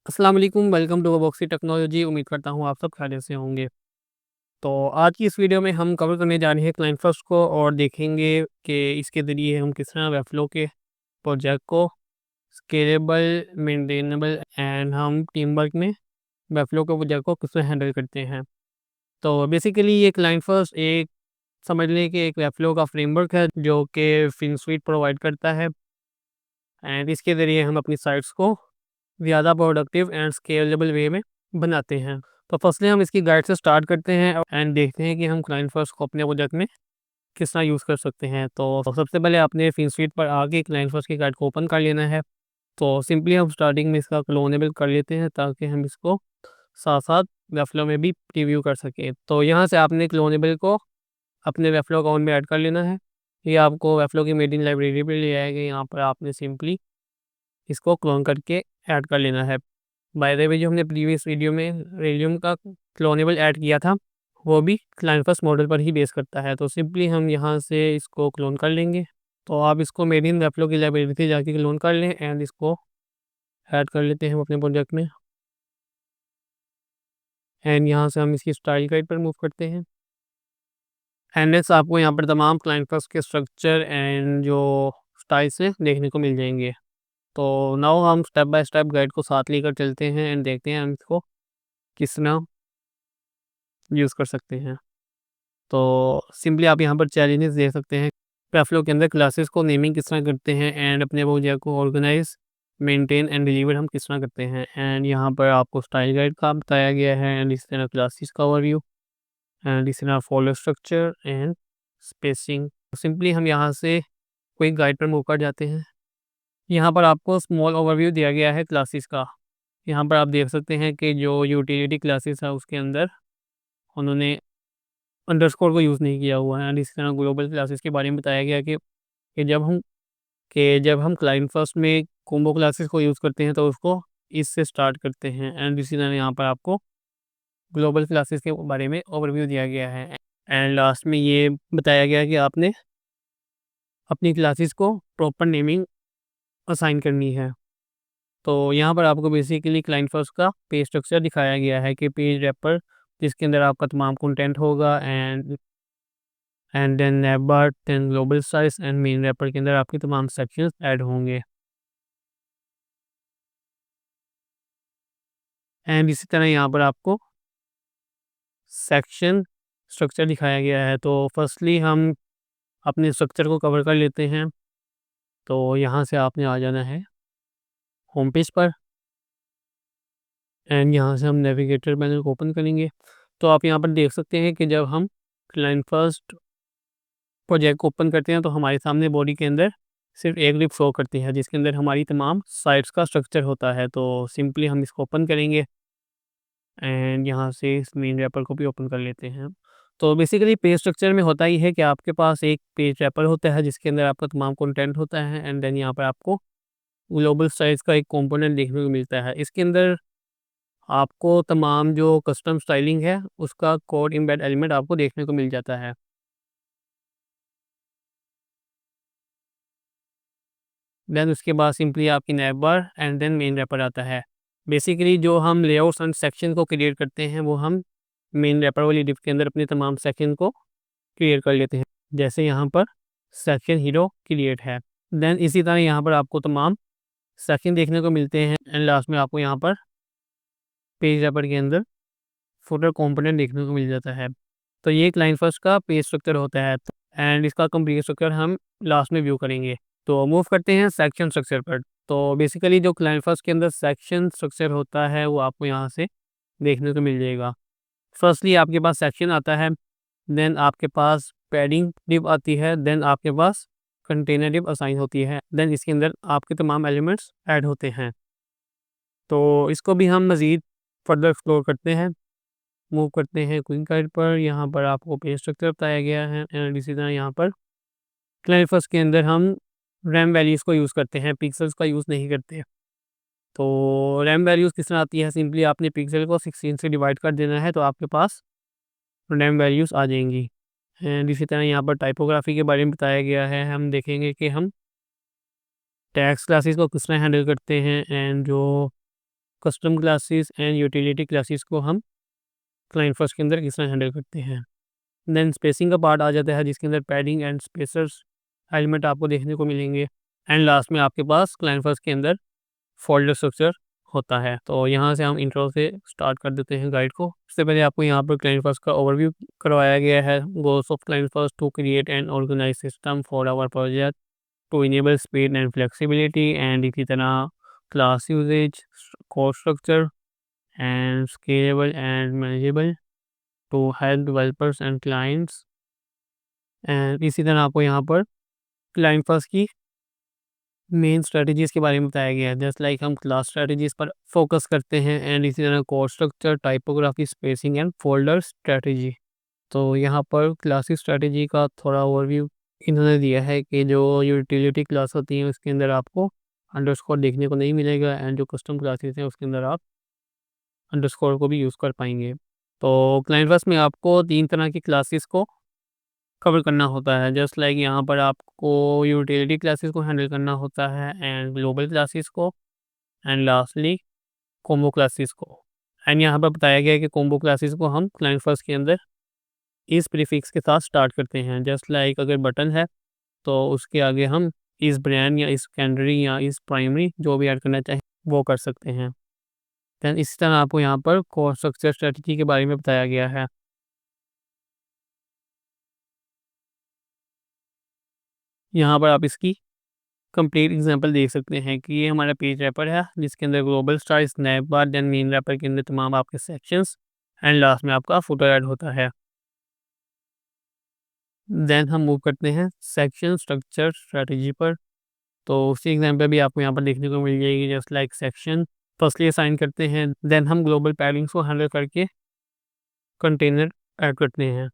अस्सलाम वालेकुम, welcome to boxy technology. उम्मीद करता हूँ आप सब खैरियत से होंगे। तो आज की इस वीडियो में हम कवर करने जा रहे हैं क्लाइंट फर्स्ट को और देखेंगे कि इसके ज़रिए हम किस तरह वेबफ्लो के प्रोजेक्ट को स्केलेबल, मेंटेनेबल एंड हम टीम वर्क में वेबफ्लो के प्रोजेक्ट को किस तरह हैंडल करते हैं। तो बेसिकली ये क्लाइंट फर्स्ट एक समझ लें कि एक वेबफ्लो का फ्रेमवर्क है जो कि फिन स्वीट प्रोवाइड करता है एंड इसके ज़रिए हम अपनी साइट्स को ज़्यादा प्रोडक्टिव एंड स्केलेबल वे में बनाते हैं। तो फर्स्टली हम इसकी गाइड से स्टार्ट करते हैं एंड देखते हैं कि हम क्लाइंट फर्स्ट को अपने प्रोजेक्ट में किस तरह यूज़ कर सकते हैं। तो सबसे पहले आपने फिनस्वीट पर आके क्लाइंट फर्स्ट की गाइड को ओपन कर लेना है। तो सिंपली हम स्टार्टिंग में इसका क्लोनेबल कर लेते हैं ताकि हम इसको साथ-साथ वेबफ्लो में भी प्रीव्यू कर सकें। तो यहाँ से आपने क्लोनेबल को अपने वेबफ्लो अकाउंट में ऐड कर लेना है। ये आपको वेबफ्लो की मेड इन लाइब्रेरी पे ले आएगा। यहाँ पर आपने सिंपली इसको क्लोन करके ऐड कर लेना है। बाय द वे जो हमने प्रीवियस वीडियो में रेलियम का क्लोनेबल ऐड किया था, वो भी क्लाइंट फर्स्ट मॉडल पर ही बेस करता है। तो सिंपली हम यहाँ से इसको क्लोन कर लेंगे। तो आप इसको मेड इन वेबफ्लो की लाइब्रेरी से जाके क्लोन कर लें एंड इसको ऐड कर लेते हैं हम अपने प्रोजेक्ट में। एंड यहाँ से हम इसकी स्टाइल गाइड पर मूव करते हैं। एंड नेक्स्ट आपको यहाँ पर तमाम क्लाइंट फर्स्ट के स्ट्रक्चर एंड जो स्टाइल्स हैं देखने को मिल जाएँगे। तो नाउ हम स्टेप बाय स्टेप गाइड को साथ लेकर चलते हैं एंड देखते हैं हम इसको किस तरह यूज़ कर सकते हैं। तो सिंपली आप यहाँ पर चैलेंजेस देख सकते हैं। वेबफ्लो के अंदर क्लासेस को नेमिंग किस तरह करते हैं एंड अपने प्रोजेक्ट को ऑर्गेनाइज, मेंटेन एंड डिलीवर हम किस तरह करते हैं। एंड यहाँ पर आपको स्टाइल गाइड का बताया गया है एंड इस तरह क्लासेस का ओवरव्यू एंड इस तरह follow structure and spacing. Simply हम यहाँ से क्विक गाइड पर मूव कर जाते हैं। यहाँ पर आपको स्मॉल ओवरव्यू दिया गया है क्लासेस का। यहाँ पर आप देख सकते हैं कि जो यूटिलिटी क्लासेस है उसके अंदर उन्होंने अंडरस्कोर को यूज़ नहीं किया हुआ है एंड इसी तरह ग्लोबल क्लासेस के बारे में बताया गया कि जब हम क्लाइंट फर्स्ट में कॉम्बो क्लासेस को यूज़ करते हैं तो उसको इससे स्टार्ट करते हैं एंड इसी तरह यहाँ पर आपको ग्लोबल क्लासेस के बारे में ओवरव्यू दिया गया है एंड लास्ट में ये बताया गया है कि आपने अपनी क्लासेस को प्रॉपर नेमिंग असाइन करनी है। तो यहाँ पर आपको बेसिकली क्लाइंट फर्स्ट का पेज स्ट्रक्चर दिखाया गया है कि पेज रैपर जिसके अंदर आपका तमाम कंटेंट होगा and then navbar, then global size and main wrapper के अंदर आपके तमाम सेक्शंस ऐड होंगे। एंड इसी तरह यहाँ पर आपको सेक्शन स्ट्रक्चर दिखाया गया है। तो फर्स्टली हम अपने स्ट्रक्चर को कवर कर लेते हैं। तो यहाँ से आपने आ जाना है होम पेज पर एंड यहाँ से हम नेविगेटर पैनल को ओपन करेंगे। तो आप यहाँ पर देख सकते हैं कि जब हम क्लाइंट फर्स्ट प्रोजेक्ट को ओपन करते हैं तो हमारे सामने बॉडी के अंदर सिर्फ एक लिप शो करती है जिसके अंदर हमारी तमाम साइट्स का स्ट्रक्चर होता है। तो सिंपली हम इसको ओपन करेंगे एंड यहाँ से इस मेन रैपर को भी ओपन कर लेते हैं। तो बेसिकली पेज स्ट्रक्चर में होता ही है कि आपके पास एक पेज रैपर होता है जिसके अंदर आपका तमाम कंटेंट होता है एंड देन यहाँ पर आपको ग्लोबल साइज का एक कंपोनेंट देखने को मिलता है। इसके अंदर आपको तमाम जो कस्टम स्टाइलिंग है उसका कोड एम्बेड एलिमेंट आपको देखने को मिल जाता है। देन उसके बाद सिंपली आपकी नैव बार एंड देन मेन रैपर आता है। बेसिकली जो हम लेआउट्स एंड सेक्शन को क्रिएट करते हैं वो हम मेन रैपर वाली डिव के अंदर अपने तमाम सेक्शन को क्रिएट कर लेते हैं। जैसे यहाँ पर सेक्शन हीरो क्रिएट है। देन इसी तरह यहाँ पर आपको तमाम सेक्शन देखने को मिलते हैं एंड लास्ट में आपको यहाँ पर पेज रैपर के अंदर फुटर कंपोनेंट देखने को मिल जाता है। तो ये क्लाइंट फर्स्ट का पेज स्ट्रक्चर होता है एंड इसका कंप्लीट स्ट्रक्चर हम लास्ट में व्यू करेंगे। तो मूव करते हैं सेक्शन स्ट्रक्चर पर। तो बेसिकली जो क्लाइंट फर्स्ट के अंदर सेक्शन स्ट्रक्चर होता है वो आपको यहाँ से देखने को मिल जाएगा। फर्स्टली आपके पास सेक्शन आता है, देन आपके पास पैडिंग डिव आती है, देन आपके पास कंटेनर डिव असाइन होती है, देन इसके अंदर आपके तमाम एलिमेंट्स ऐड होते हैं। तो इसको भी हम मज़ीद फर्दर एक्सप्लोर करते हैं। मूव करते हैं क्विक गाइड पर। यहाँ पर आपको पेज स्ट्रक्चर बताया गया है एंड इसी तरह यहाँ पर क्लाइंट फर्स्ट के अंदर हम रैम वैल्यूज़ को यूज़ करते हैं, पिक्सेल्स का यूज़ नहीं करते। तो रैम वैल्यूज़ किस तरह आती है, सिंपली आपने पिक्सल को 16 से डिवाइड कर देना है तो आपके पास रैम वैल्यूज़ आ जाएंगी। एंड इसी तरह यहाँ पर टाइपोग्राफी के बारे में बताया गया है। हम देखेंगे कि हम टैग्स क्लासेस को किस तरह हैंडल करते हैं एंड जो custom classes and utility classes को हम क्लाइंट फर्स्ट के अंदर किस तरह हैंडल करते हैं। देन स्पेसिंग का पार्ट आ जाता है जिसके अंदर पैडिंग एंड स्पेसर्स एलिमेंट आपको देखने को मिलेंगे। एंड लास्ट में आपके पास क्लाइंट फर्स्ट के अंदर फ़ोल्डर स्ट्रक्चर होता है। तो यहाँ से हम इंट्रो से स्टार्ट कर देते हैं गाइड को। इससे पहले आपको यहाँ पर क्लाइंट फर्स्ट का ओवरव्यू करवाया गया है। Goals of client first to create an organised system for our project to enable speed and flexibility and इसी तरह class usage, code structure and scalable and manageable to help developers and clients. And इसी तरह आपको यहाँ पर client first की main strategies के बारे में बताया गया है। जस्ट लाइक हम क्लास स्ट्रेटजीज़ पर फोकस करते हैं एंड इसी तरह code structure, typography, spacing and folder strategy. तो यहाँ पर क्लासेस स्ट्रेटजी का थोड़ा ओवरव्यू इन्होंने दिया है कि जो यूटिलिटी क्लास होती है उसके अंदर आपको अंडरस्कोर देखने को नहीं मिलेगा एंड जो कस्टम क्लासेस हैं उसके अंदर आप अंडरस्कोर को भी यूज़ कर पाएंगे। तो क्लाइंट फर्स्ट में आपको 3 तरह की क्लासेस को कवर करना होता है। जस्ट लाइक यहाँ पर आपको यूटिलिटी क्लासेस को हैंडल करना होता है एंड ग्लोबल क्लासेस को एंड लास्टली कॉम्बो क्लासेस को। एंड यहाँ पर बताया गया है कि कॉम्बो क्लासेस को हम क्लाइंट फर्स्ट के अंदर इस प्रीफिक्स के साथ स्टार्ट करते हैं। जस्ट लाइक अगर बटन है तो उसके आगे हम इस ब्रांड या इस सेकेंडरी या इस प्राइमरी जो भी ऐड करना चाहें वो कर सकते हैं। दैन इसी तरह आपको यहाँ पर कोड स्ट्रक्चर स्ट्रेटजी के बारे में बताया गया है। यहाँ पर आप इसकी कंप्लीट एग्जांपल देख सकते हैं कि ये हमारा पेज रैपर है जिसके अंदर ग्लोबल स्टार, स्नैप बार, देन मेन रैपर के अंदर तमाम आपके सेक्शंस एंड लास्ट में आपका फुटर ऐड होता है। देन हम मूव करते हैं सेक्शन स्ट्रक्चर स्ट्रेटजी पर। तो उसी एग्जांपल भी आपको यहाँ पर देखने को मिल जाएगी। Just like section firstly assign करते हैं, देन हम ग्लोबल पैडिंग्स को हैंडल करके कंटेनर ऐड करते हैं।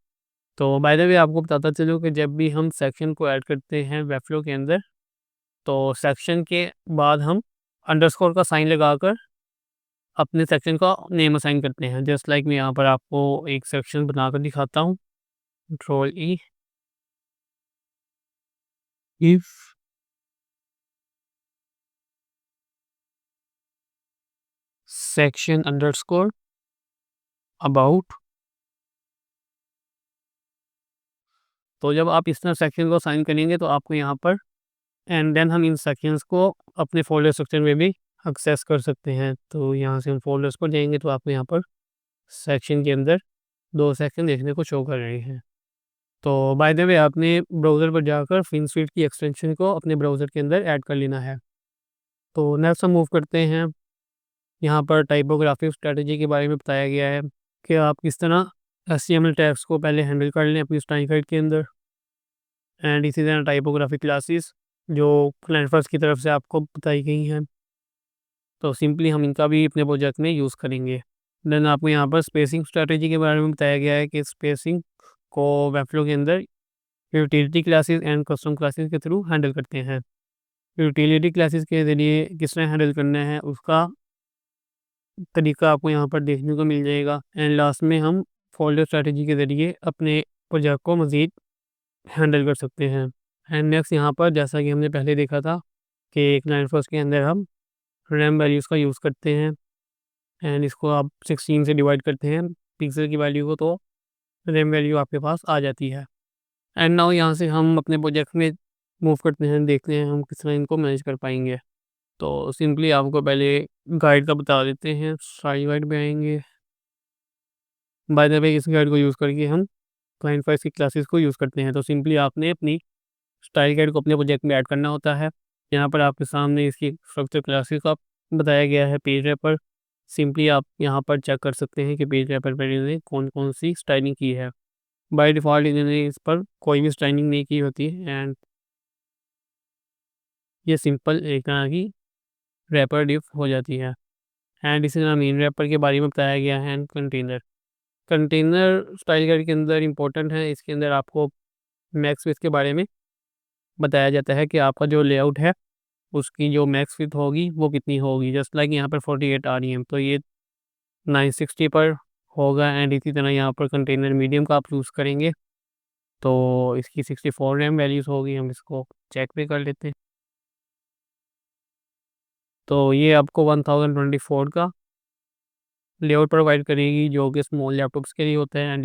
तो बाय द वे आपको बताता चलूँ कि जब भी हम सेक्शन को ऐड करते हैं वेबफ्लो के अंदर तो सेक्शन के बाद हम अंडरस्कोर का साइन लगाकर अपने सेक्शन का नेम असाइन करते हैं। जस्ट लाइक मैं यहाँ पर आपको एक सेक्शन बनाकर दिखाता हूँ। Control E, if section underscore about. तो जब आप इस तरह सेक्शन को असाइन करेंगे तो आपको यहाँ पर एंड देन हम इन सेक्शंस को अपने फोल्डर स्ट्रक्चर में भी एक्सेस कर सकते हैं। तो यहाँ से हम फोल्डर्स पर जाएंगे तो आपको यहाँ पर सेक्शन के अंदर 2 सेक्शन देखने को शो कर रहे हैं। तो बाय द वे आपने ब्राउज़र पर जाकर फिनस्वीट की एक्सटेंशन को अपने ब्राउज़र के अंदर ऐड कर लेना है। तो नेक्स्ट हम मूव करते हैं। यहाँ पर टाइपोग्राफी स्ट्रेटजी के बारे में बताया गया है कि आप किस तरह HTML टैग्स को पहले हैंडल कर लें अपनी स्टाइल गाइड के अंदर एंड इसी तरह टाइपोग्राफी क्लासेस जो क्लाइंट फर्स्ट की तरफ से आपको बताई गई हैं तो सिंपली हम इनका भी अपने प्रोजेक्ट में यूज़ करेंगे। देन आपको यहाँ पर स्पेसिंग स्ट्रेटजी के बारे में बताया गया है कि स्पेसिंग को वेबफ्लो के अंदर utility classes and custom classes के थ्रू हैंडल करते हैं। यूटिलिटी क्लासेस के ज़रिए किस तरह हैंडल करना है उसका तरीका आपको यहाँ पर देखने को मिल जाएगा एंड लास्ट में हम फोल्डर स्ट्रेटजी के ज़रिए अपने प्रोजेक्ट को मज़ीद हैंडल कर सकते हैं। एंड नेक्स्ट यहाँ पर जैसा कि हमने पहले देखा था कि क्लाइंट फर्स्ट के अंदर हम रैम वैल्यूज़ का यूज़ करते हैं एंड इसको आप 16 से डिवाइड करते हैं पिक्सल की वैल्यू को तो रैम वैल्यू आपके पास आ जाती है। एंड नाउ यहाँ से हम अपने प्रोजेक्ट में मूव करते हैं, देखते हैं हम किस तरह इनको मैनेज कर पाएंगे। तो सिंपली आपको पहले गाइड का बता देते हैं। स्टाइल गाइड पे आएंगे। बाय द वे इस गाइड को यूज़ करके हम क्लाइंट फर्स्ट की क्लासेस को यूज़ करते हैं। तो सिंपली आपने अपनी स्टाइल गाइड को अपने प्रोजेक्ट में ऐड करना होता है। यहाँ पर आपके सामने इसकी स्ट्रक्चर क्लासेस का बताया गया है पेज रैपर। सिंपली आप यहाँ पर चेक कर सकते हैं कि पेज रैपर पर इन्होंने कौन-कौन सी स्टाइलिंग की है। बाय डिफ़ॉल्ट इन्होंने इस पर कोई भी स्टाइलिंग नहीं की होती है एंड ये सिंपल एक तरह की रैपर डिफ हो जाती है। एंड इसी तरह मेन रैपर के बारे में बताया गया है and container. Container style guide के अंदर इम्पोर्टेंट है। इसके अंदर आपको मैक्स विड्थ के बारे में बताया जाता है कि आपका जो लेआउट है उसकी जो मैक्स विड्थ होगी वो कितनी होगी। जस्ट लाइक यहाँ पर 48 आ रही है तो ये 960 पर होगा एंड इसी तरह यहाँ पर कंटेनर मीडियम का आप चूज़ करेंगे तो इसकी 64 रैम वैल्यूज़ होगी। हम इसको चेक भी कर लेते हैं। तो ये आपको 1024 का लेआउट प्रोवाइड करेगी जो कि स्मॉल लैपटॉप्स के लिए होता है।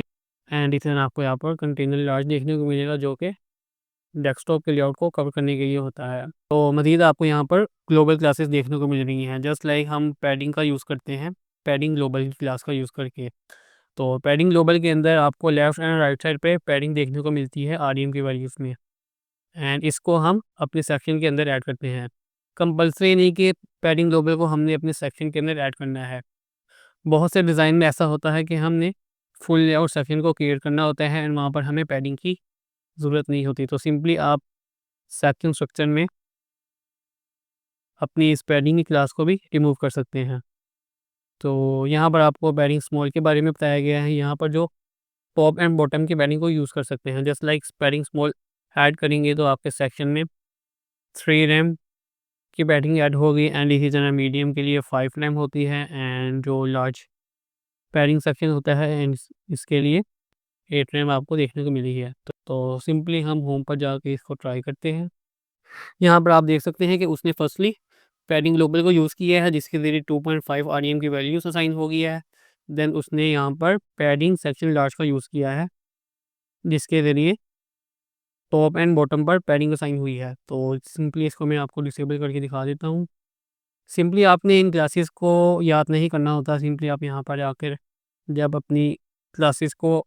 एंड इस तरह आपको यहाँ पर कंटेनर लार्ज देखने को मिलेगा जो कि डेस्कटॉप के लेआउट को कवर करने के लिए होता है। तो मज़ीद आपको यहाँ पर ग्लोबल क्लासेस देखने को मिल रही हैं, जस्ट लाइक हम पैडिंग का यूज़ करते हैं, पैडिंग ग्लोबल क्लास का यूज़ करके। तो पैडिंग ग्लोबल के अंदर आपको लेफ्ट एंड राइट साइड पे पैडिंग देखने को मिलती है आरईएम की वैल्यूज़ में, एंड इसको हम अपने सेक्शन के अंदर ऐड करते हैं। कंपल्सरी नहीं कि पैडिंग ग्लोबल को हमने अपने सेक्शन के अंदर ऐड करना है। बहुत से डिज़ाइन में ऐसा होता है कि हमने फुल लेआउट सेक्शन को क्रिएट करना होता है एंड वहाँ पर हमें पैडिंग की ज़रूरत नहीं होती। तो सिंपली आप सेक्शन स्ट्रक्चर में अपनी इस पैडिंग की क्लास को भी रिमूव कर सकते हैं। तो यहाँ पर आपको पैडिंग स्मॉल के बारे में बताया गया है। यहाँ पर जो टॉप एंड बॉटम के पैडिंग को यूज़ कर सकते हैं, just like padding small add करेंगे तो आपके सेक्शन में 3 रैम की पैडिंग ऐड होगी एंड इसी तरह मीडियम के लिए 5 रैम होती है एंड जो लार्ज पैडिंग सेक्शन होता है एंड इसके लिए 8 रैम आपको देखने को मिली है। तो सिंपली हम होम पर जाके इसको ट्राई करते हैं। यहाँ पर आप देख सकते हैं कि उसने फर्स्टली पैडिंग ग्लोबल को यूज़ किया है जिसके ज़रिए 2.5 आरईएम की वैल्यूज असाइन हो गई है। देन उसने यहाँ पर पैडिंग सेक्शन लार्ज का यूज़ किया है जिसके ज़रिए टॉप एंड बॉटम पर पैडिंग असाइन हुई है। तो सिंपली इसको मैं आपको डिसेबल करके दिखा देता हूँ। सिंपली आपने इन क्लासेस को याद नहीं करना होता, सिंपली आप यहाँ पर आकर जब अपनी क्लासेस को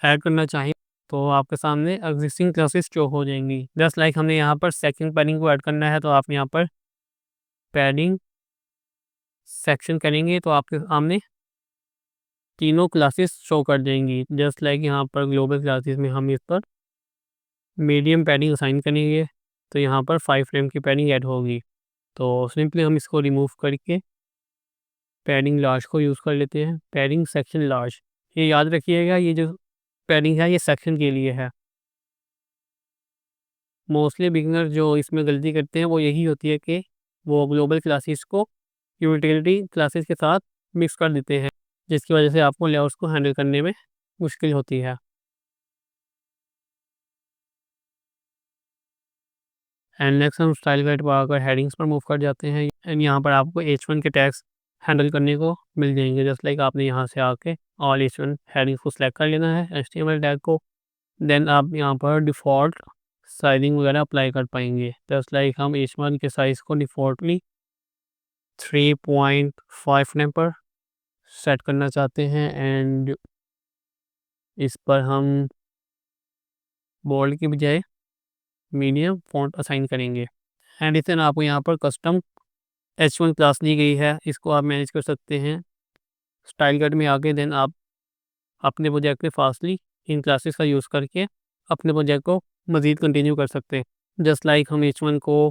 ऐड करना चाहें तो आपके सामने एग्जिस्टिंग क्लासेस शो हो जाएंगी। जस्ट लाइक हमने यहाँ पर सेकंड पैडिंग को ऐड करना है तो आप यहाँ पर पैडिंग सेक्शन करेंगे तो आपके सामने तीनों क्लासेस शो कर देंगी। जस्ट लाइक यहाँ पर ग्लोबल क्लासेस में हम इस पर मीडियम पैडिंग असाइन करेंगे तो यहाँ पर 5 रैम की पैडिंग ऐड होगी। तो सिंपली हम इसको रिमूव करके पैडिंग लार्ज को यूज़ कर लेते हैं, पैडिंग सेक्शन लार्ज। ये याद रखिएगा, ये जो पैडिंग है ये सेक्शन के लिए है। मोस्टली बिगिनर जो इसमें गलती करते हैं वो यही होती है कि वो ग्लोबल क्लासेस को यूटिलिटी क्लासेस के साथ मिक्स कर देते हैं जिसकी वजह से आपको लेआउट्स को हैंडल करने में मुश्किल होती है। एंड नेक्स्ट हम स्टाइल गाइड पर आकर हेडिंग्स पर मूव कर जाते हैं एंड यहाँ पर आपको H1 के टैग्स हैंडल करने को मिल जाएंगे। जस्ट लाइक आपने यहाँ से आके ऑल H1 हेडिंग्स को सिलेक्ट कर लेना है HTML टैग को। देन आप यहाँ पर डिफ़ॉल्ट साइजिंग वगैरह अप्लाई कर पाएंगे। जस्ट लाइक हम H1 के साइज़ को डिफ़ॉल्टली 3.5 रैम पर सेट करना चाहते हैं एंड इस पर हम बोल्ड की बजाय मीडियम फ़ॉन्ट असाइन करेंगे। एंड इस तरह आपको यहाँ पर कस्टम H1 क्लास दी गई है, इसको आप मैनेज कर सकते हैं स्टाइल गाइड में आके। देन आप अपने प्रोजेक्ट में फास्टली इन क्लासेस का यूज़ करके अपने प्रोजेक्ट को मज़ीद कंटिन्यू कर सकते हैं। जस्ट लाइक हम H1 को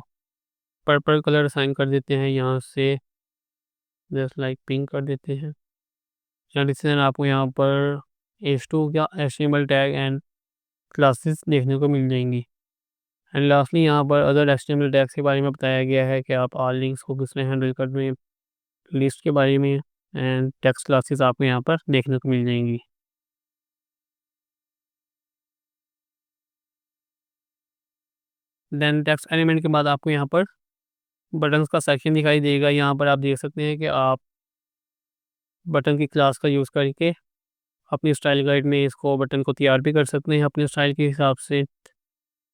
पर्पल कलर असाइन कर देते हैं, यहाँ से जस्ट लाइक पिंक कर देते हैं एंड इस तरह आपको यहाँ पर H2 का HTML टैग एंड क्लासेस देखने को मिल जाएंगी। एंड लास्टली यहाँ पर अदर HTML टैग्स के बारे में बताया गया है कि आप ऑल लिंक्स को किस तरह हैंडल कर रहे हैं, लिस्ट के बारे में एंड टेक्स्ट क्लासेस आपको यहाँ पर देखने को मिल जाएंगी। देन टेक्स्ट एलिमेंट के बाद आपको यहाँ पर बटन्स का सेक्शन दिखाई देगा। यहाँ पर आप देख सकते हैं कि आप बटन की क्लास का यूज़ करके अपनी स्टाइल गाइड में इसको बटन को तैयार भी कर सकते हैं अपने स्टाइल के हिसाब से।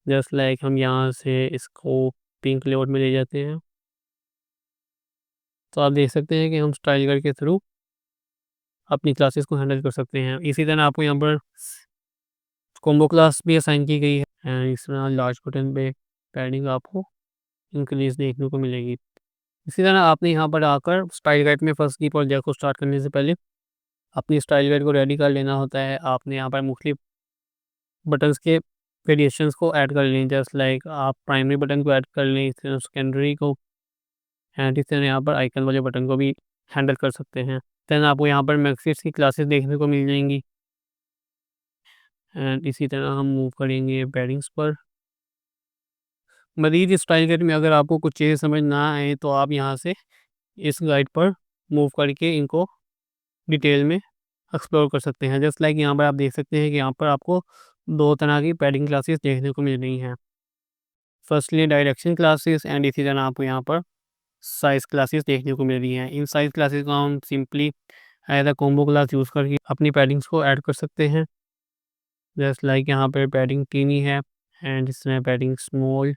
जस्ट लाइक हम यहाँ से इसको पिंक लेआउट में ले जाते हैं तो आप देख सकते हैं कि हम स्टाइल गाइड के थ्रू अपनी क्लासेस को हैंडल कर सकते हैं। इसी तरह आपको यहाँ पर कॉम्बो क्लास भी असाइन की गई है एंड इस तरह लार्ज बटन पे पैडिंग आपको इंक्रीज देखने को मिलेगी। इसी तरह आपने यहाँ पर आकर स्टाइल गाइड में फर्स्ट की प्रोजेक्ट को स्टार्ट करने से पहले अपनी स्टाइल गाइड को रेडी कर लेना होता है। आपने यहाँ पर मुख्तलिफ बटन्स के वेरिएशंस को ऐड कर लें, जस्ट लाइक आप प्राइमरी बटन को ऐड कर लें, इस तरह सेकेंडरी को एंड इस तरह यहाँ पर आइकन वाले बटन को भी हैंडल कर सकते हैं। देन आपको यहाँ पर मैक्सिट्स की क्लासेस देखने को मिल जाएंगी एंड इसी तरह हम मूव करेंगे पैडिंग्स पर। मज़ीद स्टाइल गाइड में अगर आपको कुछ चीज़ें समझ ना आए तो आप यहाँ से इस गाइड पर मूव करके इनको डिटेल में एक्सप्लोर कर सकते हैं। जस्ट लाइक यहाँ पर आप देख सकते हैं कि यहाँ पर आपको 2 तरह की पैडिंग क्लासेस देखने को मिल रही हैं। फर्स्टली डायरेक्शन क्लासेस एंड इसी तरह आपको यहाँ पर साइज़ क्लासेस देखने को मिल रही हैं। इन साइज़ क्लासेस को हम simply as a combo class use करके अपनी पैडिंग्स को ऐड कर सकते हैं। जस्ट लाइक यहाँ पे पैडिंग टीनी है एंड इसमें पैडिंग स्मॉल,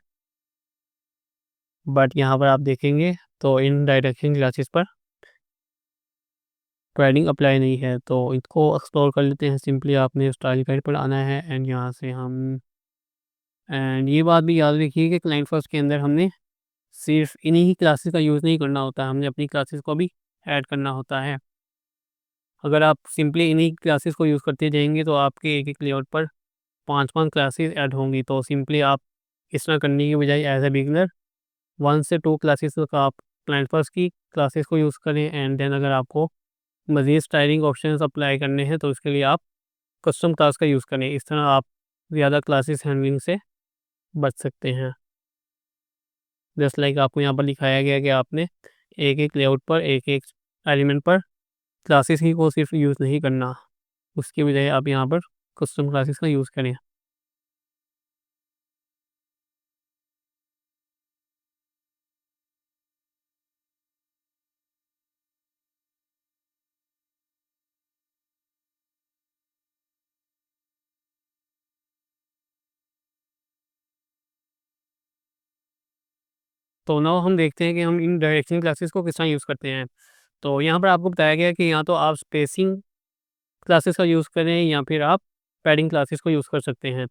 बट यहाँ पर आप देखेंगे तो इन डायरेक्शन क्लासेस पर पैडिंग अप्लाई नहीं है। तो इसको एक्सप्लोर कर लेते हैं। सिंपली आपने स्टाइल गाइड पर आना है एंड यहाँ से हम एंड ये बात भी याद रखिए कि क्लाइंट फर्स्ट के अंदर हमने सिर्फ इन्हीं ही क्लासेस का यूज़ नहीं करना होता है, हमने अपनी क्लासेस को भी ऐड करना होता है। अगर आप सिंपली इन्हीं क्लासेस को यूज़ करते जाएंगे तो आपके एक एक लेआउट पर 5-5 क्लासेस ऐड होंगी। तो सिंपली आप इस तरह करने की बजाय एज ए बिगिनर 1 से 2 क्लासेस तक आप क्लाइंट फर्स्ट की क्लासेस को यूज़ करें एंड देन अगर आपको मज़ीद स्टाइलिंग ऑप्शंस अप्लाई करने हैं तो इसके लिए आप कस्टम क्लास का यूज़ करें। इस तरह आप ज़्यादा क्लासेस हैंडलिंग से बच सकते हैं। जस्ट लाइक आपको यहाँ पर दिखाया गया है कि आपने एक-एक लेआउट पर, एक-एक एलिमेंट पर क्लासेस ही को सिर्फ यूज़ नहीं करना, उसकी बजाय आप यहाँ पर कस्टम क्लासेस का यूज़ करें। तो नाउ हम देखते हैं कि हम इन डायरेक्शन क्लासेस को किस तरह यूज़ करते हैं। तो यहाँ पर आपको बताया गया है कि या तो आप स्पेसिंग क्लासेस का यूज़ करें या फिर आप पैडिंग क्लासेस को यूज़ कर सकते हैं।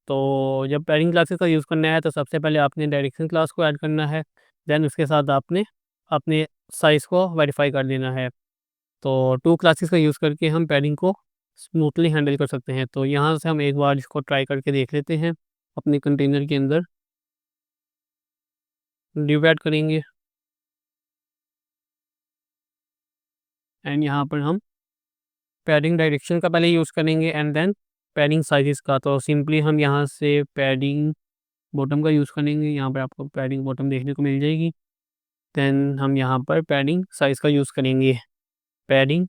तो जब पैडिंग क्लासेस का यूज़ करना है तो सबसे पहले आपने डायरेक्शन क्लास को ऐड करना है। देन उसके साथ आपने अपने साइज़ को वेरीफ़ाई कर देना है। तो 2 क्लासेस का यूज़ करके हम पैडिंग को स्मूथली हैंडल कर सकते हैं। तो यहाँ से हम एक बार इसको ट्राई करके देख लेते हैं। अपने कंटेनर के अंदर डिव ऐड करेंगे एंड यहाँ पर हम पैडिंग डायरेक्शन का पहले यूज़ करेंगे एंड देन पैडिंग साइज़ेस का। तो सिंपली हम यहाँ से पैडिंग बॉटम का यूज़ करेंगे। यहाँ पर आपको पैडिंग बॉटम देखने को मिल जाएगी। देन हम यहाँ पर पैडिंग साइज़ का यूज़ करेंगे। पैडिंग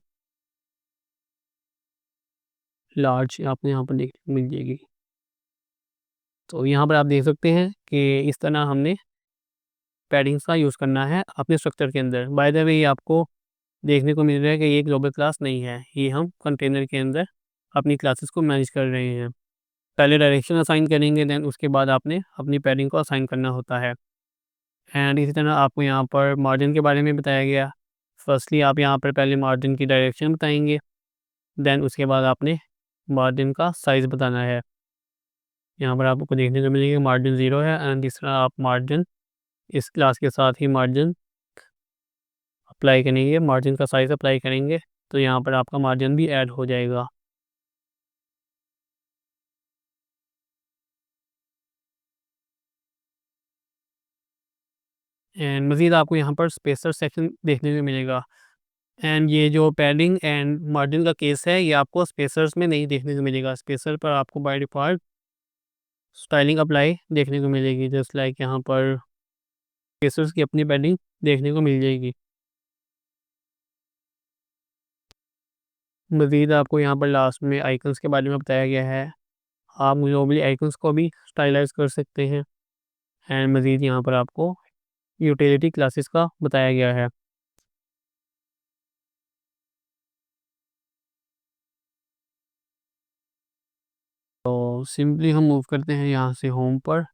लार्ज आपको यहाँ पर देखने को मिल जाएगी। तो यहाँ पर आप देख सकते हैं कि इस तरह हमने पैडिंग्स का यूज़ करना है अपने स्ट्रक्चर के अंदर। बाय द वे ये आपको देखने को मिल रहा है कि ये ग्लोबल क्लास नहीं है। ये हम कंटेनर के अंदर अपनी क्लासेस को मैनेज कर रहे हैं। पहले डायरेक्शन असाइन करेंगे देन उसके बाद आपने अपनी पैडिंग को असाइन करना होता है। एंड इसी तरह आपको यहाँ पर मार्जिन के बारे में बताया गया। फर्स्टली आप यहाँ पर पहले मार्जिन की डायरेक्शन बताएँगे, देन उसके बाद आपने मार्जिन का साइज़ बताना है। यहाँ पर आपको देखने को मिलेगा मार्जिन 0 है एंड इस तरह आप मार्जिन इस क्लास के साथ ही मार्जिन अप्लाई करेंगे, मार्जिन का साइज़ अप्लाई करेंगे, तो यहाँ पर आपका मार्जिन भी ऐड हो जाएगा। एंड मज़ीद आपको यहाँ पर स्पेसर सेक्शन देखने को मिलेगा एंड ये जो पैडिंग एंड मार्जिन का केस है, ये आपको स्पेसर्स में नहीं देखने को मिलेगा। स्पेसर पर आपको बाय डिफ़ॉल्ट स्टाइलिंग अप्लाई देखने को मिलेगी। जस्ट लाइक यहाँ पर स्पेसर्स की अपनी पैडिंग देखने को मिल जाएगी। मज़ीद आपको यहाँ पर लास्ट में आइकन्स के बारे में बताया गया है। आप ग्लोबली आइकन्स को भी स्टाइलाइज़ कर सकते हैं एंड मज़ीद यहाँ पर आपको यूटिलिटी क्लासेस का बताया गया है। तो सिंपली हम मूव करते हैं यहाँ से होम पर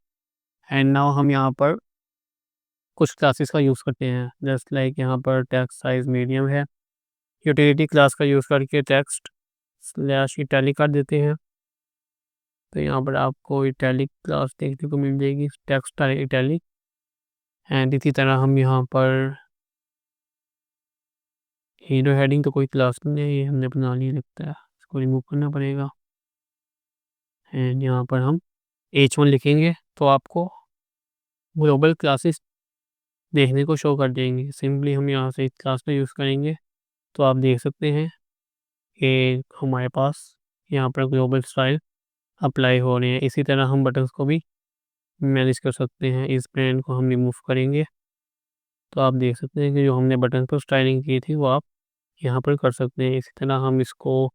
एंड नाउ हम यहाँ पर कुछ क्लासेस का यूज़ करते हैं। जस्ट लाइक यहाँ पर टेक्स्ट साइज़ मीडियम है। यूटिलिटी क्लास का यूज़ करके टेक्स्ट स्लैश इटैलिक कर देते हैं। तो यहाँ पर आपको इटैलिक क्लास देखने को मिल जाएगी, टेक्स्ट इटैलिक। एंड इसी तरह हम यहाँ पर हीरो हेडिंग तो कोई क्लास नहीं है, ये हमने बना लिया लगता है, इसको रिमूव करना पड़ेगा। एंड यहाँ पर हम H1 लिखेंगे तो आपको ग्लोबल क्लासेस देखने को शो कर देंगे। सिंपली हम यहाँ से इस क्लास का यूज़ करेंगे तो आप देख सकते हैं कि हमारे पास यहाँ पर ग्लोबल स्टाइल अप्लाई हो रहे हैं। इसी तरह हम बटन्स को भी मैनेज कर सकते हैं। इस ब्रांड को हम रिमूव करेंगे तो आप देख सकते हैं कि जो हमने बटन पर स्टाइलिंग की थी वो आप यहाँ पर कर सकते हैं। इसी तरह हम इसको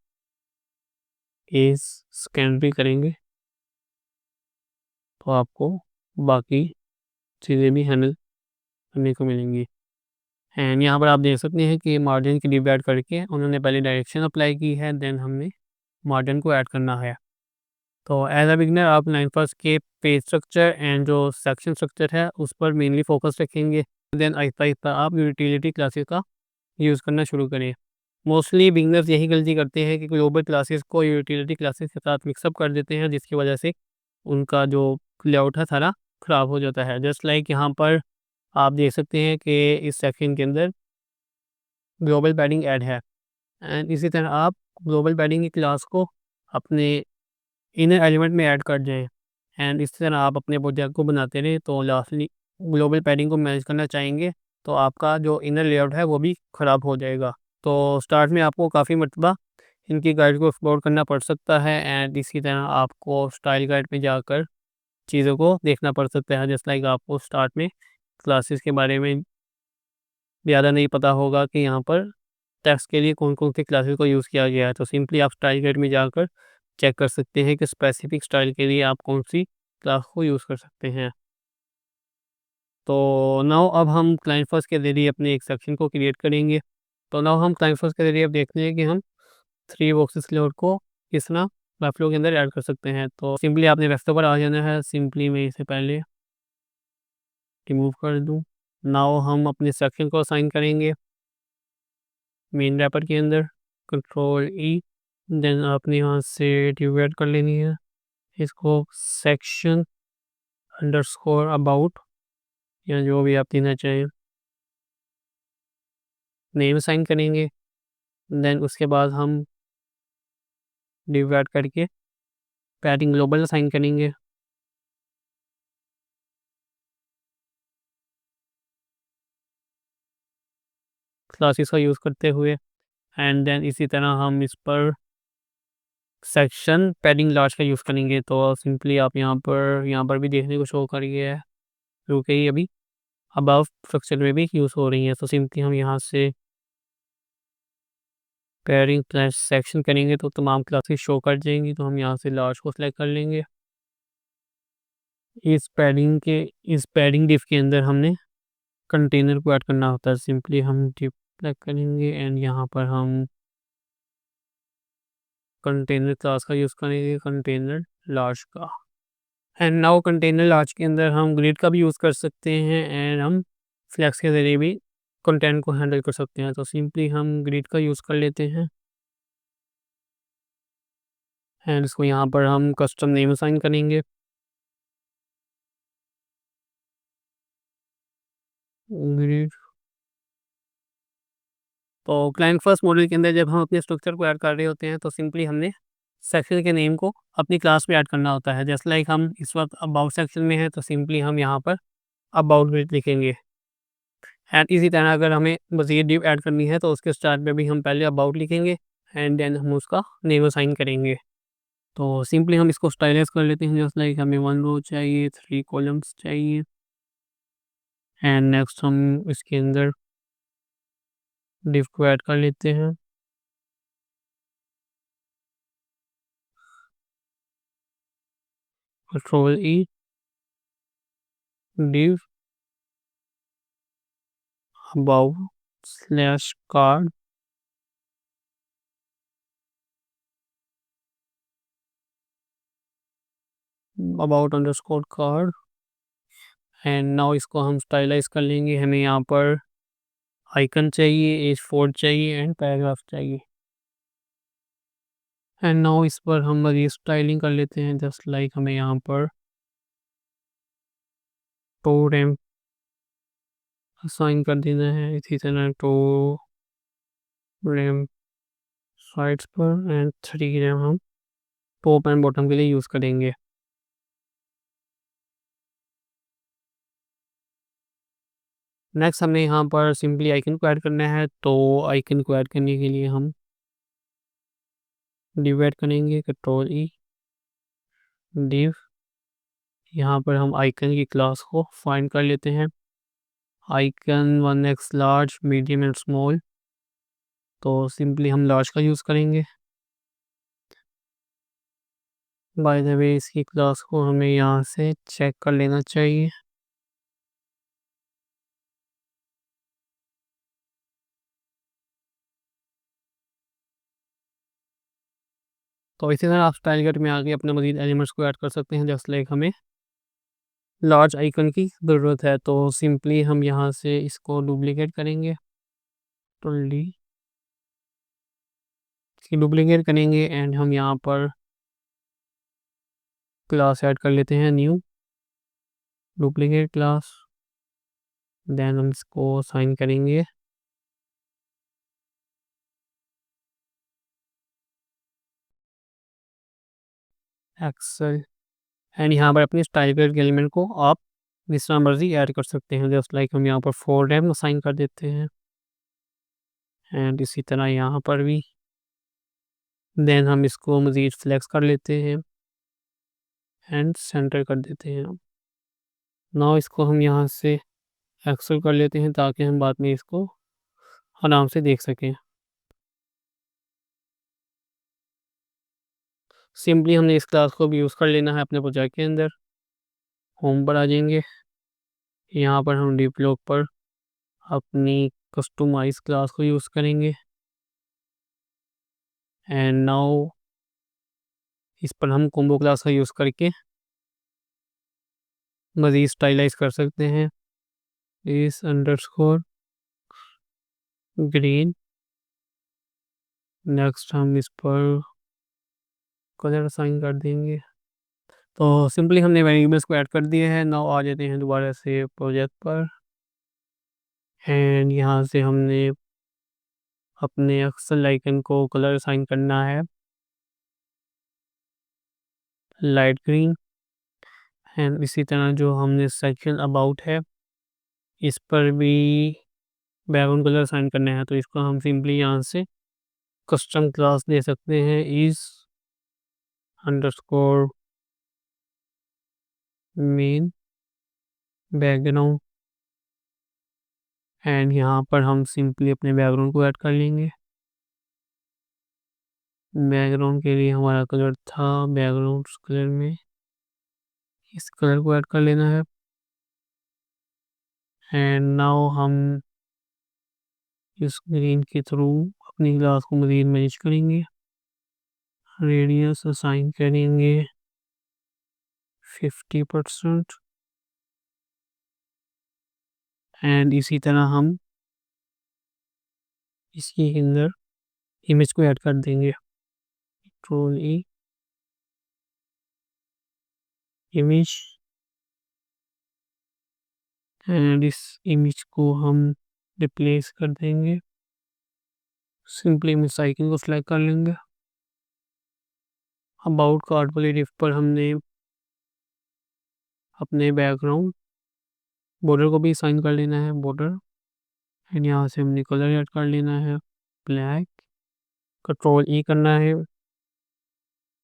एज स्कैन भी करेंगे तो आपको बाकी चीज़ें भी हैंडल करने को मिलेंगी। एंड यहाँ पर आप देख सकते हैं कि मार्जिन की डिव ऐड करके उन्होंने पहले डायरेक्शन अप्लाई की है, देन हमने मार्जिन को ऐड करना है। तो एज़ अ बिगिनर आप लाइन फर्स्ट के पेज स्ट्रक्चर एंड जो सेक्शन स्ट्रक्चर है उस पर मेनली फोकस रखेंगे। देन आहिस्ता-आहिस्ता आप यूटिलिटी क्लासेस का यूज़ करना शुरू करें। मोस्टली बिगिनर्स यही गलती करते हैं कि ग्लोबल क्लासेस को यूटिलिटी क्लासेस के साथ मिक्स अप कर देते हैं, जिसकी वजह से उनका जो लेआउट है सारा ख़राब हो जाता है। जस्ट लाइक यहाँ पर आप देख सकते हैं कि इस सेक्शन के अंदर ग्लोबल पैडिंग ऐड है एंड इसी तरह आप ग्लोबल पैडिंग की क्लास को अपने इनर एलिमेंट में ऐड कर जाएँ एंड इस तरह आप अपने प्रोजेक्ट को बनाते रहें, तो लास्टली ग्लोबल पैडिंग को मैनेज करना चाहेंगे, तो आपका जो इनर लेआउट है वो भी ख़राब हो जाएगा। तो स्टार्ट में आपको काफ़ी मरतबा इनकी गाइड को एक्सप्लोर करना पड़ सकता है एंड इसी तरह आपको स्टाइल गाइड में जाकर चीज़ों को देखना पड़ सकता है। जस्ट लाइक आपको स्टार्ट में क्लासेस के बारे में ज़्यादा नहीं पता होगा कि यहाँ पर टेक्स्ट के लिए कौन-कौन सी क्लासेस को यूज़ किया गया है, तो सिंपली आप स्टाइल गाइड में जाकर चेक कर सकते हैं कि स्पेसिफिक स्टाइल के लिए आप कौन-सी क्लास को यूज़ कर सकते हैं। तो नाउ अब हम क्लाइंट फर्स्ट के ज़रिए अपने एक सेक्शन को क्रिएट करेंगे। तो नाउ हम क्लाइंट फर्स्ट के ज़रिए अब देखते हैं कि हम 3 बॉक्सेस लेआउट को किस तरह वेबफ्लो के अंदर ऐड कर सकते हैं। तो सिंपली आपने वेबसाइट पर आ जाना है, सिंपली मैं इसे पहले रिमूव कर दूँ। नाउ हम अपने सेक्शन को असाइन करेंगे मेन रैपर के अंदर, कंट्रोल ई, देन आपने यहाँ से डिव ऐड कर लेनी है। इसको सेक्शन अंडरस्कोर अबाउट या जो भी आप देना चाहें, नेम असाइन करेंगे। देन उसके बाद हम डिव ऐड करके पैडिंग ग्लोबल असाइन करेंगे। क्लासेस का यूज़ करते हुए एंड देन इसी तरह हम इस पर सेक्शन पैडिंग लार्ज का यूज़ करेंगे। तो सिंपली आप यहाँ पर भी देखने को शो कर रही है, जो कि अभी अबव स्ट्रक्चर में भी यूज़ हो रही है। तो सिंपली हम यहाँ से पैडिंग प्लस सेक्शन करेंगे तो तमाम क्लासेस शो कर जाएंगी। तो हम यहाँ से लार्ज को सिलेक्ट कर लेंगे। इस पैडिंग डिव के अंदर हमने कंटेनर को ऐड करना होता है। सिंपली हम डिव सेलेक्ट करेंगे एंड यहाँ पर हम कंटेनर क्लास का यूज़ करेंगे, कंटेनर लार्ज का। एंड नाउ कंटेनर लार्ज के अंदर हम ग्रिड का भी यूज़ कर सकते हैं एंड हम फ्लेक्स के ज़रिए भी कंटेंट को हैंडल कर सकते हैं। तो सिंपली हम ग्रिड का यूज़ कर लेते हैं एंड इसको यहाँ पर हम कस्टम नेम असाइन करेंगे। ग्रिड। तो क्लाइंट फर्स्ट मॉडल के अंदर जब हम अपने स्ट्रक्चर को ऐड कर रहे होते हैं, तो सिंपली हमने सेक्शन के नेम को अपनी क्लास में ऐड करना होता है। जस्ट लाइक हम इस वक्त अबाउट सेक्शन में हैं, तो सिंपली हम यहाँ पर अबाउट ग्रिड लिखेंगे एंड इसी तरह अगर हमें मज़ीद डिव ऐड करनी है, तो उसके स्टार्ट में भी हम पहले अबाउट लिखेंगे एंड देन हम उसका नेम असाइन करेंगे। तो सिंपली हम इसको स्टाइलाइज़ कर लेते हैं। जस्ट लाइक हमें 1 रो चाहिए, 3 कॉलम्स चाहिए एंड नेक्स्ट हम इसके अंदर डिव को ऐड कर लेते हैं। Control E, div about slash card about underscore card and now इसको हम स्टाइलाइज़ कर लेंगे। हमें यहाँ पर आइकन चाहिए, H4 चाहिए एंड पैराग्राफ चाहिए एंड नाउ इस पर हम रीस्टाइलिंग कर लेते हैं। जस्ट लाइक हमें यहाँ पर टू रैम असाइन कर देना है, इसी तरह टू रैम साइड्स पर एंड 3 रैम हम टॉप एंड बॉटम के लिए यूज़ करेंगे। नेक्स्ट हमें यहाँ पर सिंपली आइकन को ऐड करना है। तो आइकन को ऐड करने के लिए हम डिव ऐड करेंगे, कंट्रोल ई, डिव। यहाँ पर हम आइकन की क्लास को फाइंड कर लेते हैं। Icon 1x large, medium and small. तो सिंपली हम लार्ज का यूज़ करेंगे। बाय द वे इसकी क्लास को हमें यहाँ से चेक कर लेना चाहिए। तो इसी तरह आप स्टाइल गाइड में आगे अपने मज़ीद एलिमेंट्स को ऐड कर सकते हैं। जस्ट लाइक हमें लार्ज आइकन की ज़रूरत है, तो सिंपली हम यहाँ से इसको डुप्लिकेट करेंगे, डुप्लिकेट करेंगे एंड हम यहाँ पर क्लास ऐड कर लेते हैं, न्यू डुप्लिकेट क्लास। देन हम इसको साइन करेंगे एक्सेल एंड यहाँ पर अपनी स्टाइल गाइड के एलिमेंट को आप जिस तरह मर्जी ऐड कर सकते हैं। जस्ट लाइक हम यहाँ पर 4 रैम असाइन कर देते हैं एंड इसी तरह यहाँ पर भी। देन हम इसको मज़ीद फ्लेक्स कर लेते हैं एंड सेंटर कर देते हैं। नाउ इसको हम यहाँ से एक्सेल कर लेते हैं ताकि हम बाद में इसको आराम से देख सकें। सिंपली हमने इस क्लास को भी यूज़ कर लेना है अपने प्रोजेक्ट के अंदर। होम पर आ जाएंगे, यहाँ पर हम डिव पर अपनी कस्टमाइज क्लास को यूज़ करेंगे एंड नाउ इस पर हम कॉम्बो क्लास का यूज़ करके मज़ीद स्टाइलाइज कर सकते हैं। इस अंडरस्कोर ग्रीन, नेक्स्ट हम इस पर कलर असाइन कर देंगे। तो सिंपली हमने वेरिएबल्स को ऐड कर दिए हैं। नाउ आ जाते हैं दोबारा से प्रोजेक्ट पर एंड यहाँ से हमने अपने एक्सेल आइकन को कलर असाइन करना है लाइट ग्रीन एंड इसी तरह जो हमने सेक्शन अबाउट है इस पर भी बैकग्राउंड कलर असाइन करना है। तो इसको हम सिंपली यहाँ से कस्टम क्लास दे सकते हैं, is underscore main background and यहाँ पर हम सिंपली अपने बैकग्राउंड को ऐड कर लेंगे। बैकग्राउंड के लिए हमारा कलर था बैकग्राउंड कलर में, इस कलर को ऐड कर लेना है एंड नाउ हम इस ग्रीन के थ्रू अपनी क्लास को मज़ीद मैनेज करेंगे। रेडियस असाइन करेंगे 50% एंड इसी तरह हम इसके अंदर इमेज को ऐड कर देंगे, कंट्रोल ई इमेज एंड इस इमेज को हम रिप्लेस कर देंगे। सिंपली इमेज आइकन को सिलेक्ट कर लेंगे। अबाउट कार्ड वाली डिफ पर हमने अपने बैकग्राउंड बॉर्डर को भी साइन कर लेना है, बॉर्डर एंड यहाँ से हमने कलर ऐड कर लेना है ब्लैक, कंट्रोल ई करना है,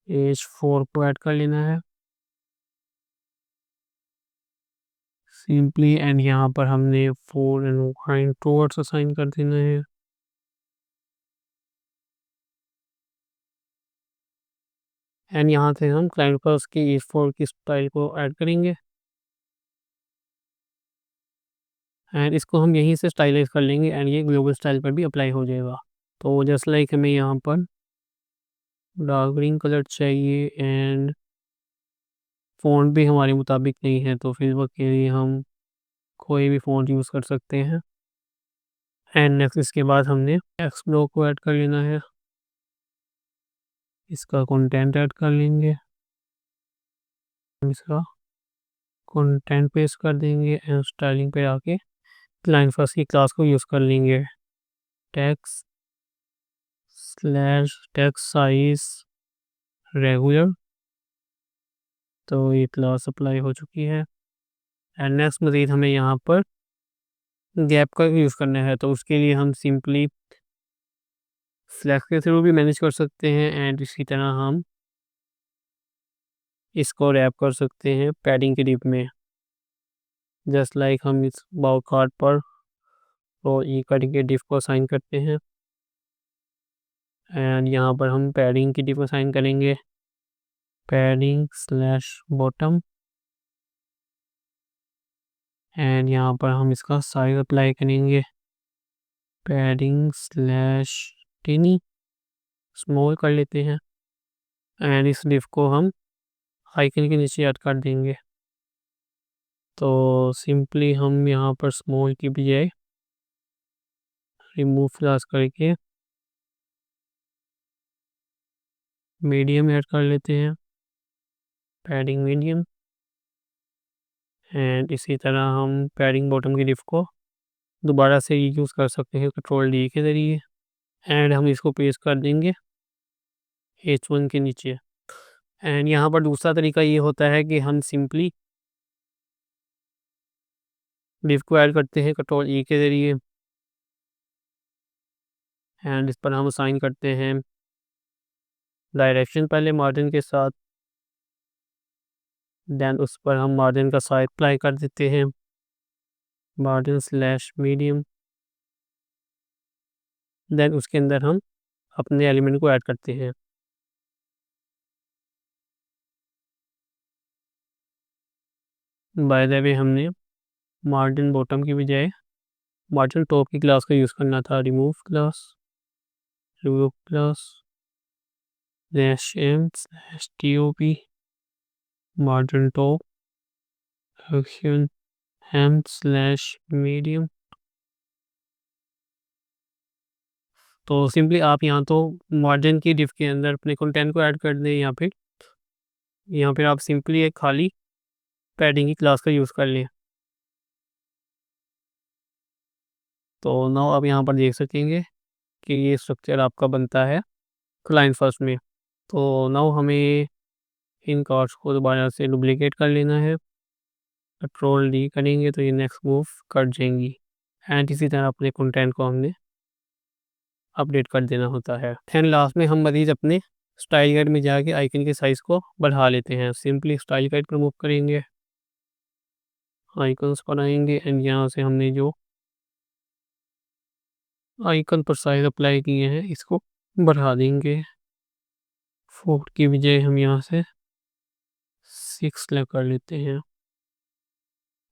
एज 4 को ऐड कर लेना है सिंपली एंड यहाँ पर हमने 4 एंड टूवर्ड्स असाइन कर देना है एंड यहाँ से हम क्लाइंट कर्व्स की एज 4 की स्टाइल को ऐड करेंगे एंड इसको हम यहीं से स्टाइलाइज कर लेंगे एंड ये ग्लोबल स्टाइल पर भी अप्लाई हो जाएगा। तो जस्ट लाइक हमें यहाँ पर डार्क ग्रीन कलर चाहिए एंड फ़ॉन्ट भी हमारे मुताबिक नहीं है, तो फिर वक्त के लिए हम कोई भी फ़ॉन्ट यूज़ कर सकते हैं एंड नेक्स्ट इसके बाद हमने टेक्स्ट ब्लॉक को ऐड कर लेना है, इसका कंटेंट ऐड कर लेंगे, इसका कंटेंट पेस्ट कर देंगे एंड स्टाइलिंग पे आके क्लाइंट फर्स्ट की क्लास को यूज़ कर लेंगे। Text slash text size regular, तो ये क्लास अप्लाई हो चुकी है एंड नेक्स्ट मज़ीद हमें यहाँ पर गैप का यूज़ करना है। तो उसके लिए हम सिंपली फ्लैक्स के थ्रू भी मैनेज कर सकते हैं एंड इसी तरह हम इसको रैप कर सकते हैं पैडिंग के डिप में। जस्ट लाइक हम इस बाउ कार्ड पर तो ई कटिंग के डिप को असाइन करते हैं एंड यहाँ पर हम पैडिंग की डिप असाइन करेंगे पैडिंग स्लैश बॉटम एंड यहाँ पर हम इसका साइज अप्लाई करेंगे पैडिंग स्लैश टिनी स्मॉल कर लेते हैं एंड इस डिव को हम आइकन के नीचे ऐड कर देंगे। तो सिंपली हम यहाँ पर स्मॉल की बजाय रिमूव क्लास करके मीडियम ऐड कर लेते हैं, पैडिंग मीडियम। एंड इसी तरह हम पैडिंग बॉटम की डिव को दोबारा से यूज़ कर सकते हैं कंट्रोल डी के ज़रिए। एंड हम इसको पेस्ट कर देंगे H1 के नीचे। एंड यहाँ पर दूसरा तरीका ये होता है कि हम सिंपली डिव को ऐड करते हैं कंट्रोल ई के ज़रिए। एंड इस पर हम असाइन करते हैं डायरेक्शन पहले मार्जिन के साथ, देन उस पर हम मार्जिन का साइज अप्लाई कर देते हैं, मार्जिन स्लैश मीडियम। देन उसके अंदर हम अपने एलिमेंट को ऐड करते हैं। बाय द वे हमने मार्जिन बॉटम की बजाय मार्जिन टॉप की क्लास का यूज़ करना था। Remove class slash M slash top margin top action M slash medium. तो सिंपली आप यहाँ तो मार्जिन की डिव के अंदर अपने कंटेंट को ऐड कर दें। यहाँ पे आप सिंपली एक खाली पैडिंग की क्लास का यूज़ कर लें। तो नाउ आप यहाँ पर देख सकेंगे कि ये स्ट्रक्चर आपका बनता है क्लाइंट फर्स्ट में। तो नाउ हमें इन कार्ड्स को दोबारा से डुप्लिकेट कर लेना है, कंट्रोल डी करेंगे तो ये नेक्स्ट मूव कर जाएंगी। एंड इसी तरह अपने कंटेंट को हमने अपडेट कर देना होता है। एंड लास्ट में हम मज़ीद अपने स्टाइल गाइड में जाके आइकन के साइज़ को बढ़ा लेते हैं। सिंपली स्टाइल गाइड पर मूव करेंगे, आइकन्स पर आएंगे एंड यहाँ से हमने जो आइकन पर साइज अप्लाई किए हैं इसको बढ़ा देंगे। 4 की बजाय हम यहाँ से 6 कर लेते हैं।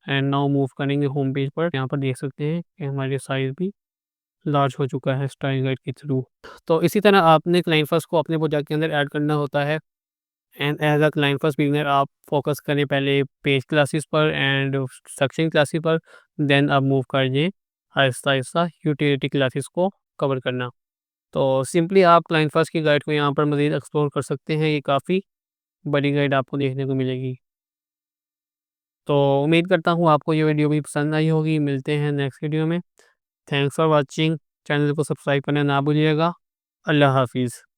एंड नाउ मूव करेंगे होम पेज पर। यहाँ पर देख सकते हैं कि हमारे साइज भी लार्ज हो चुका है स्टाइल गाइड के थ्रू। तो इसी तरह आपने क्लाइंट फर्स्ट को अपने प्रोजेक्ट के अंदर ऐड करना होता है। And as a client first beginner आप फोकस करें पहले पेज क्लासेस पर एंड सेक्शन क्लासेस पर, देन अब मूव कर जाए आहिस्ता आहिस्ता यूटिलिटी क्लासेस को कवर करना। तो सिंपली आप क्लाइंट फर्स्ट की गाइड को यहाँ पर मज़ीद एक्सप्लोर कर सकते हैं। ये काफ़ी बड़ी गाइड आपको देखने को मिलेगी। तो उम्मीद करता हूँ आपको ये वीडियो भी पसंद आई होगी। मिलते हैं नेक्स्ट वीडियो में। Thanks for watching. चैनल को सब्सक्राइब करना ना भूलिएगा। अल्लाह हाफिज़।